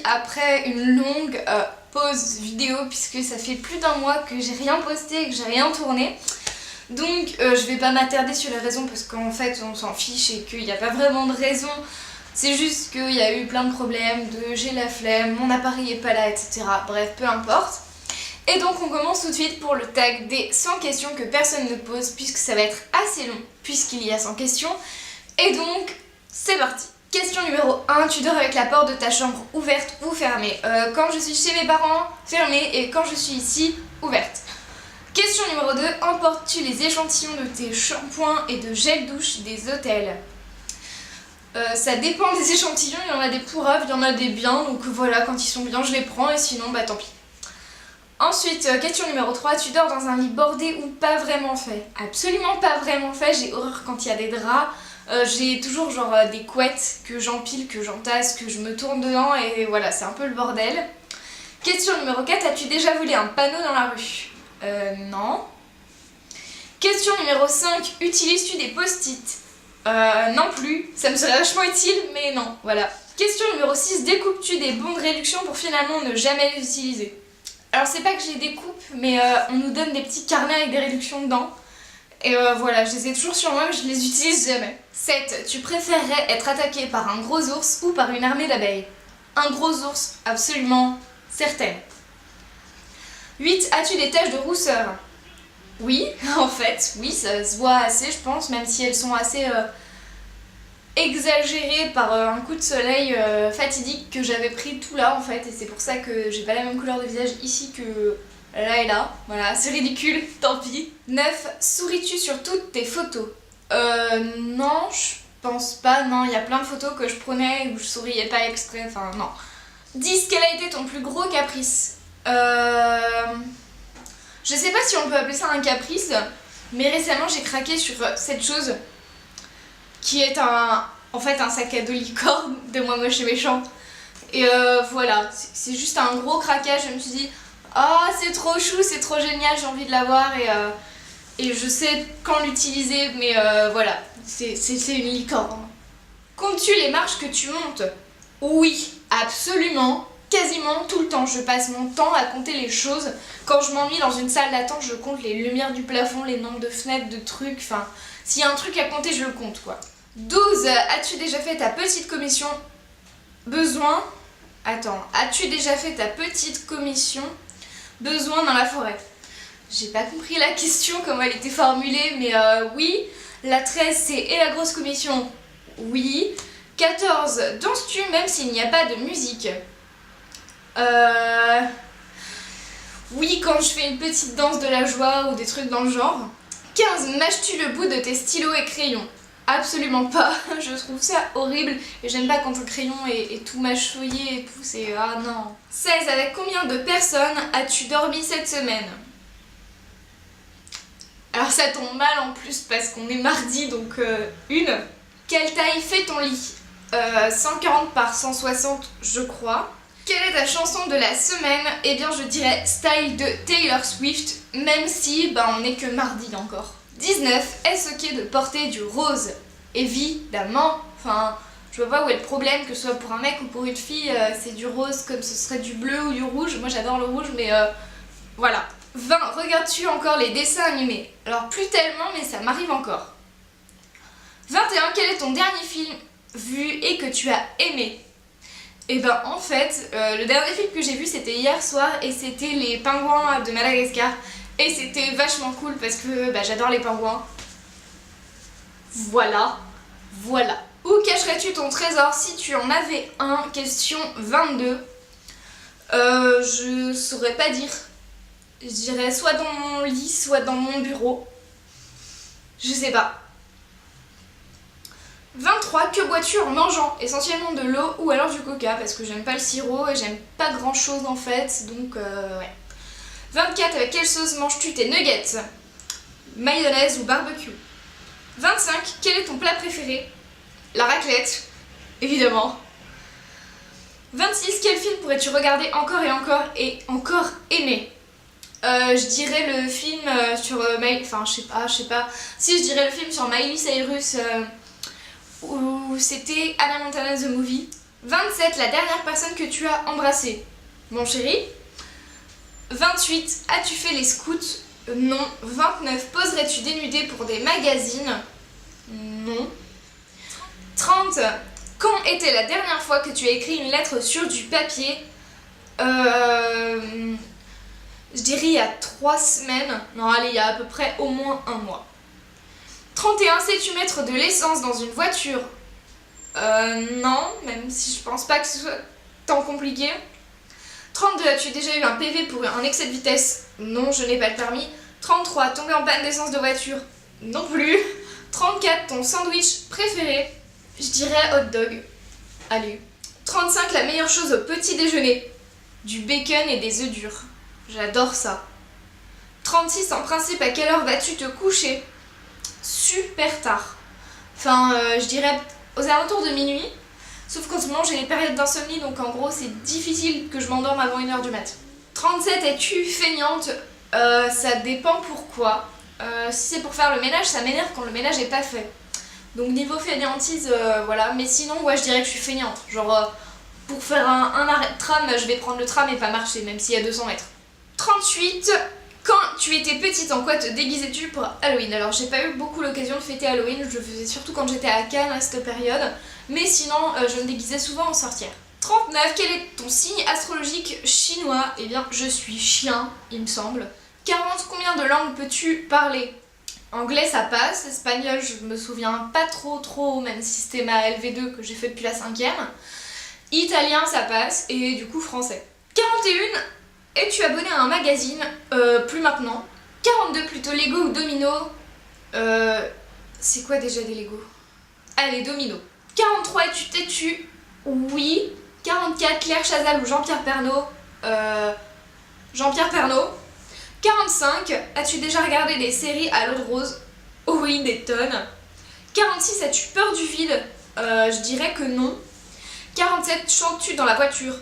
après une longue pause vidéo puisque ça fait plus d'un mois que j'ai rien posté et que j'ai rien tourné. Donc je vais pas m'attarder sur les raisons parce qu'en fait on s'en fiche et qu'il n'y a pas vraiment de raison. C'est juste qu'il y a eu plein de problèmes, j'ai la flemme, mon appareil est pas là, etc. Bref, peu importe. Et donc on commence tout de suite pour le tag des 100 questions que personne ne pose puisque ça va être assez long puisqu'il y a 100 questions. Et donc c'est parti. Question numéro 1, tu dors avec la porte de ta chambre ouverte ou fermée? Quand je suis chez mes parents, fermée, et quand je suis ici, ouverte. Question numéro 2, emportes-tu les échantillons de tes shampoings et de gel douche des hôtels? Ça dépend des échantillons, il y en a des pourraves, il y en a des biens, donc voilà, quand ils sont bien je les prends et sinon bah tant pis. Ensuite, question numéro 3, tu dors dans un lit bordé ou pas vraiment fait? Absolument pas vraiment fait, j'ai horreur quand il y a des draps. J'ai toujours genre des couettes que j'empile, que j'entasse, que je me tourne dedans et voilà, c'est un peu le bordel. Question numéro 4, as-tu déjà volé un panneau dans la rue? Non. Question numéro 5, utilises-tu des post-it? Non plus, ça me serait vachement utile, mais non, voilà. Question numéro 6, découpes-tu des bons de réduction pour finalement ne jamais les utiliser? Alors c'est pas que j'ai des coupes, mais on nous donne des petits carnets avec des réductions dedans. Et voilà, je les ai toujours sur moi, mais je les utilise jamais. 7. Tu préférerais être attaqué par un gros ours ou par une armée d'abeilles? Un gros ours, absolument certaine. 8. As-tu des taches de rousseur? Oui, en fait, oui, ça se voit assez, je pense, même si elles sont assez exagérées par un coup de soleil fatidique que j'avais pris tout là, en fait, et c'est pour ça que j'ai pas la même couleur de visage ici que là et là. Voilà, c'est ridicule, tant pis. 9. Souris-tu sur toutes tes photos? Non, je pense pas, non, il y a plein de photos que je prenais où je souriais pas exprès, enfin non. 10. Quel a été ton plus gros caprice? Je sais pas si on peut appeler ça un caprice, mais récemment j'ai craqué sur cette chose qui est en fait un sac à dos licorne de Moi Moche et Méchant. Et voilà, c'est juste un gros craquage, je me suis dit ah c'est trop chou, c'est trop génial, j'ai envie de l'avoir et je sais quand l'utiliser, mais voilà, c'est une licorne. Comptes-tu les marches que tu montes? Oui, absolument. Quasiment tout le temps, je passe mon temps à compter les choses. Quand je m'ennuie dans une salle d'attente, je compte les lumières du plafond, les nombres de fenêtres, de trucs, enfin, s'il y a un truc à compter, je le compte quoi. 12. As-tu déjà fait ta petite commission? Besoin? Attends, as-tu déjà fait ta petite commission? Besoin dans la forêt? J'ai pas compris la question, comment elle était formulée, mais oui. La 13, c'est et la grosse commission? Oui. 14. Danses-tu même s'il n'y a pas de musique? Oui, quand je fais une petite danse de la joie ou des trucs dans le genre. 15. Mâches-tu le bout de tes stylos et crayons? Absolument pas, je trouve ça horrible et j'aime pas quand un crayon est tout mâchouillé et tout, c'est... ah non. 16. Avec combien de personnes as-tu dormi cette semaine? Alors ça tombe mal en plus parce qu'on est mardi, donc une. Quelle taille fait ton lit? 140 par 160 je crois. Quelle est ta chanson de la semaine? Eh bien je dirais Style de Taylor Swift, même si on n'est que mardi encore. 19. Est-ce ok de porter du rose? Évidemment, enfin je vois pas où est le problème, que ce soit pour un mec ou pour une fille, c'est du rose comme ce serait du bleu ou du rouge. Moi j'adore le rouge, mais voilà. 20. Regardes-tu encore les dessins animés? Alors plus tellement, mais ça m'arrive encore. 21. Quel est ton dernier film vu et que tu as aimé? Et en fait, le dernier film que j'ai vu c'était hier soir et c'était les pingouins de Madagascar. Et c'était vachement cool parce que j'adore les pingouins. Voilà, voilà. Où cacherais-tu ton trésor si tu en avais un? Question 22. Je saurais pas dire. Je dirais soit dans mon lit, soit dans mon bureau. Je sais pas. 23. Que bois-tu en mangeant? Essentiellement de l'eau ou alors du coca parce que j'aime pas le sirop et j'aime pas grand chose en fait, donc ouais. 24. Avec quelle sauce manges-tu tes nuggets? Mayonnaise ou barbecue? 25. Quel est ton plat préféré? La raclette, évidemment. 26. Quel film pourrais-tu regarder encore et encore aimer? Je dirais le film sur je sais pas. Si, je dirais le film sur Miley Cyrus où c'était Hannah Montana The Movie. 27, la dernière personne que tu as embrassée. Mon chéri. 28, as-tu fait les scouts? Non. 29, poserais-tu dénudé pour des magazines? Non. 30, quand était la dernière fois que tu as écrit une lettre sur du papier? Je dirais il y a 3 semaines. Non, allez, il y a à peu près au moins un mois. 31, sais-tu mettre de l'essence dans une voiture? Non, même si je pense pas que ce soit tant compliqué. 32, as-tu déjà eu un PV pour un excès de vitesse? Non, je n'ai pas le permis. 33, tomber en panne d'essence de voiture? Non plus. 34, ton sandwich préféré? Je dirais hot dog. Allez. 35, la meilleure chose au petit déjeuner? Du bacon et des œufs durs. J'adore ça. 36, en principe, à quelle heure vas-tu te coucher? Super tard. Enfin, je dirais aux alentours de minuit. Sauf qu'en ce moment, j'ai les périodes d'insomnie, donc en gros, c'est difficile que je m'endorme avant 1h du mat. 37, es-tu feignante? Ça dépend pourquoi. Si c'est pour faire le ménage, ça m'énerve quand le ménage est pas fait. Donc niveau fainéantise, voilà. Mais sinon, ouais, je dirais que je suis feignante. Genre, pour faire un arrêt de tram, je vais prendre le tram et pas marcher, même s'il y a 200 mètres. 38, quand tu étais petite, en quoi te déguisais-tu pour Halloween? Alors, j'ai pas eu beaucoup l'occasion de fêter Halloween, je le faisais surtout quand j'étais à Cannes à cette période. Mais sinon, je me déguisais souvent en sorcière. 39, quel est ton signe astrologique chinois? Eh bien, je suis chien, il me semble. 40, combien de langues peux-tu parler? Anglais, ça passe. Espagnol, je me souviens pas trop, même si c'était ma LV2 que j'ai fait depuis la 5e. Italien, ça passe. Et du coup, français. 41, es-tu abonné à un magazine? Plus maintenant. 42, plutôt Lego ou Domino? C'est quoi déjà des Lego? Allez, Domino. 43, es-tu têtu? Oui. 44, Claire Chazal ou Jean-Pierre Pernaut? Jean-Pierre Pernaut. 45, as-tu déjà regardé des séries à l'eau de rose? Oui, des tonnes. 46, as-tu peur du vide? Je dirais que non. 47, chantes-tu dans la voiture?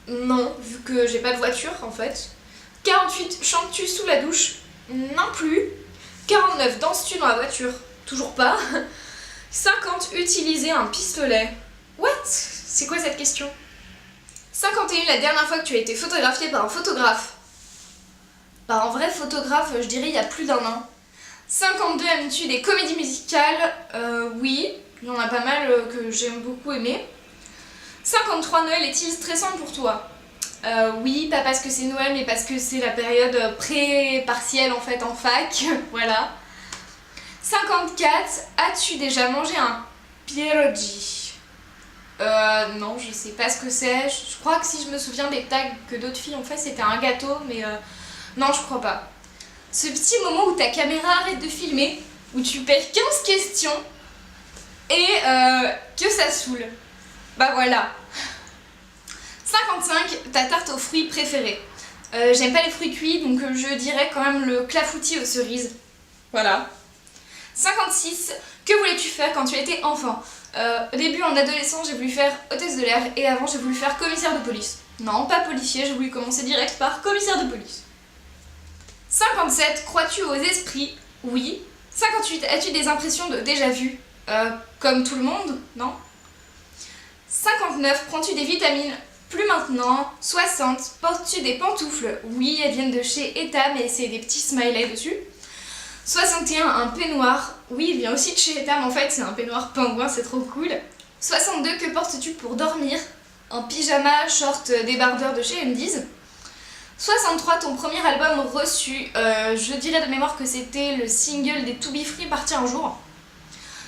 Non, vu que j'ai pas de voiture en fait. 48, chantes-tu sous la douche? Non plus. 49, danses-tu dans la voiture? Toujours pas. 50, utiliser un pistolet. What? C'est quoi cette question? 51, la dernière fois que tu as été photographiée par un photographe? Bah en vrai photographe, je dirais il y a plus d'1 an. 52, aimes-tu des comédies musicales? Oui, il y en a pas mal que j'aime beaucoup aimer. 53, Noël est-il stressant pour toi? Oui, pas parce que c'est Noël, mais parce que c'est la période pré-partielle en fait en fac, voilà. 54, as-tu déjà mangé un pierogi? Non, je sais pas ce que c'est. Je crois que si je me souviens des tags que d'autres filles ont fait, c'était un gâteau, mais non, je crois pas. Ce petit moment où ta caméra arrête de filmer, où tu perds 15 questions et que ça saoule. Bah voilà. 55, ta tarte aux fruits préférée. J'aime pas les fruits cuits, donc je dirais quand même le clafoutis aux cerises. Voilà. 56, que voulais-tu faire quand tu étais enfant? Au début, en adolescent, j'ai voulu faire hôtesse de l'air et avant, j'ai voulu faire commissaire de police. Non, pas policier, j'ai voulu commencer direct par commissaire de police. 57, crois-tu aux esprits? Oui. 58, as-tu des impressions de déjà-vu? Comme tout le monde, non? 59, prends-tu des vitamines? Plus maintenant. 60, portes-tu des pantoufles? Oui, elles viennent de chez Etam et c'est des petits smileys dessus. 61, un peignoir. Oui, il vient aussi de chez Etam, en fait, c'est un peignoir pingouin, c'est trop cool. 62, que portes-tu pour dormir? Un pyjama, short, débardeur de chez Undies. 63, ton premier album reçu. Je dirais de mémoire que c'était le single des To Be Free, Partir un jour.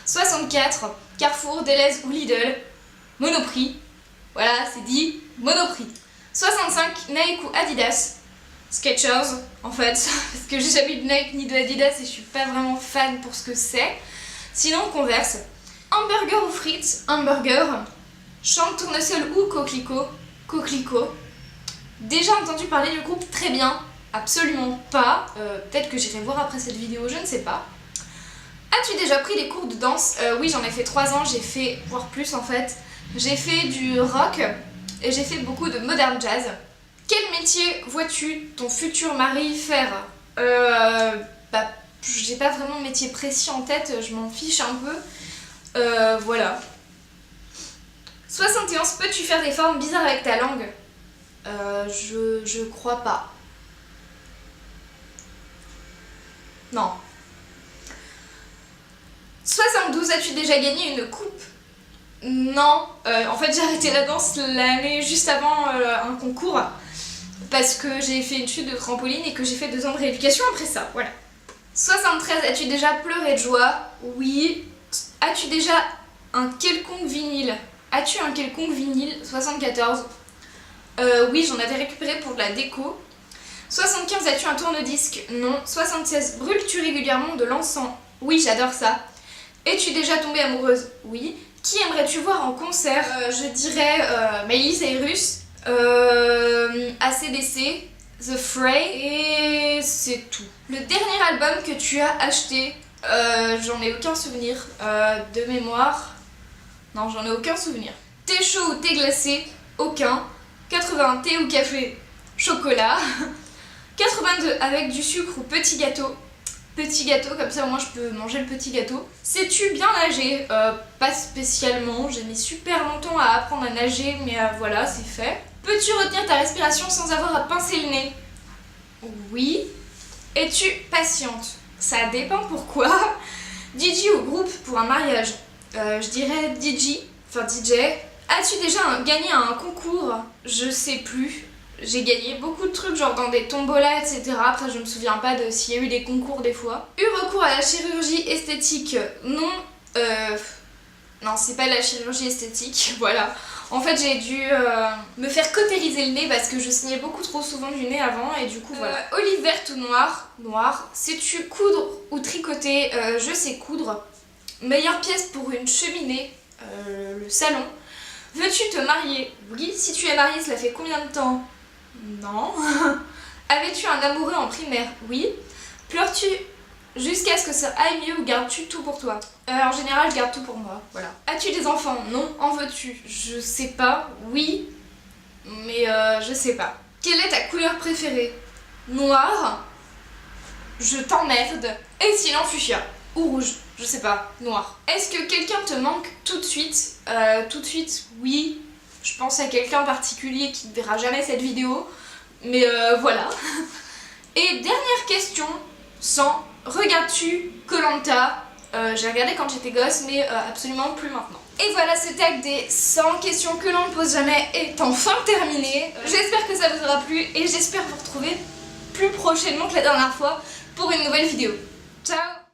64, Carrefour, Deleuze ou Lidl. Monoprix. Voilà, c'est dit, Monoprix. 65, Nike ou Adidas. Skechers, en fait, parce que j'ai jamais eu de Nike ni de Adidas et je suis pas vraiment fan pour ce que c'est. Sinon, Converse. Hamburger ou frites? Hamburger. Champ, tournesol ou coquelicot? Coquelicot. Déjà entendu parler du groupe? Très bien. Absolument pas. Peut-être que j'irai voir après cette vidéo, je ne sais pas. As-tu déjà pris des cours de danse? Oui, j'en ai fait 3 ans, j'ai fait, voire plus en fait. J'ai fait du rock et j'ai fait beaucoup de modern jazz. Quel métier vois-tu ton futur mari faire? J'ai pas vraiment de métier précis en tête, je m'en fiche un peu. Voilà. 71, peux-tu faire des formes bizarres avec ta langue? Je crois pas. Non. 72, as-tu déjà gagné une coupe? Non. En fait, j'ai arrêté la danse l'année juste avant un concours parce que j'ai fait une chute de trampoline et que j'ai fait 2 ans de rééducation après ça. Voilà. 73, as-tu déjà pleuré de joie? Oui. As-tu déjà un quelconque vinyle? As-tu un quelconque vinyle? 74. Oui, j'en avais récupéré pour de la déco. 75, as-tu un tourne-disque? Non. 76, brûles-tu régulièrement de l'encens? Oui, j'adore ça. Es-tu déjà tombée amoureuse? Oui. Qui aimerais-tu voir en concert? Je dirais Miley Cyrus, AC/DC, The Fray, et c'est tout. Le dernier album que tu as acheté, j'en ai aucun souvenir. De mémoire, non, j'en ai aucun souvenir. Thé chaud ou thé glacé? Aucun. 80, thé ou café? Chocolat. 82, avec du sucre ou petit gâteau? Petit gâteau, comme ça au moins je peux manger le petit gâteau. Sais-tu bien nager? Pas spécialement, j'ai mis super longtemps à apprendre à nager, mais voilà, c'est fait. Peux-tu retenir ta respiration sans avoir à pincer le nez? Oui. Es-tu patiente? Ça dépend pourquoi. DJ ou groupe pour un mariage? Je dirais DJ, enfin DJ. As-tu déjà gagné un concours? Je sais plus. J'ai gagné beaucoup de trucs, genre dans des tombolas, etc. Après, je me souviens pas de s'il y a eu des concours des fois. Eu recours à la chirurgie esthétique? Non. Non, c'est pas de la chirurgie esthétique, voilà. En fait, j'ai dû me faire cautériser le nez parce que je saignais beaucoup trop souvent du nez avant et du coup, voilà. Olive verte ou noire? Noire. Sais-tu coudre ou tricoter? Je sais coudre. Meilleure pièce pour une cheminée? Le salon. Veux-tu te marier? Oui. Si tu es mariée, cela fait combien de temps? Non. Avais-tu un amoureux en primaire? Oui. Pleures-tu jusqu'à ce que ça aille mieux ou gardes-tu tout pour toi? En général, je garde tout pour moi, voilà. As-tu des enfants? Non. En veux-tu? Je sais pas. Oui. Mais je sais pas. Quelle est ta couleur préférée? Noir. Je t'emmerde. Et sinon fuchsia. Ou rouge. Je sais pas. Noir. Est-ce que quelqu'un te manque tout de suite? Tout de suite, oui. Je pense à quelqu'un en particulier qui ne verra jamais cette vidéo. Mais voilà. Et dernière question, 100. Regardes-tu Koh-Lanta? J'ai regardé quand j'étais gosse, mais absolument plus maintenant. Et voilà, ce tag des 100 questions que l'on ne pose jamais est enfin terminé. J'espère que ça vous aura plu et j'espère vous retrouver plus prochainement que la dernière fois pour une nouvelle vidéo. Ciao!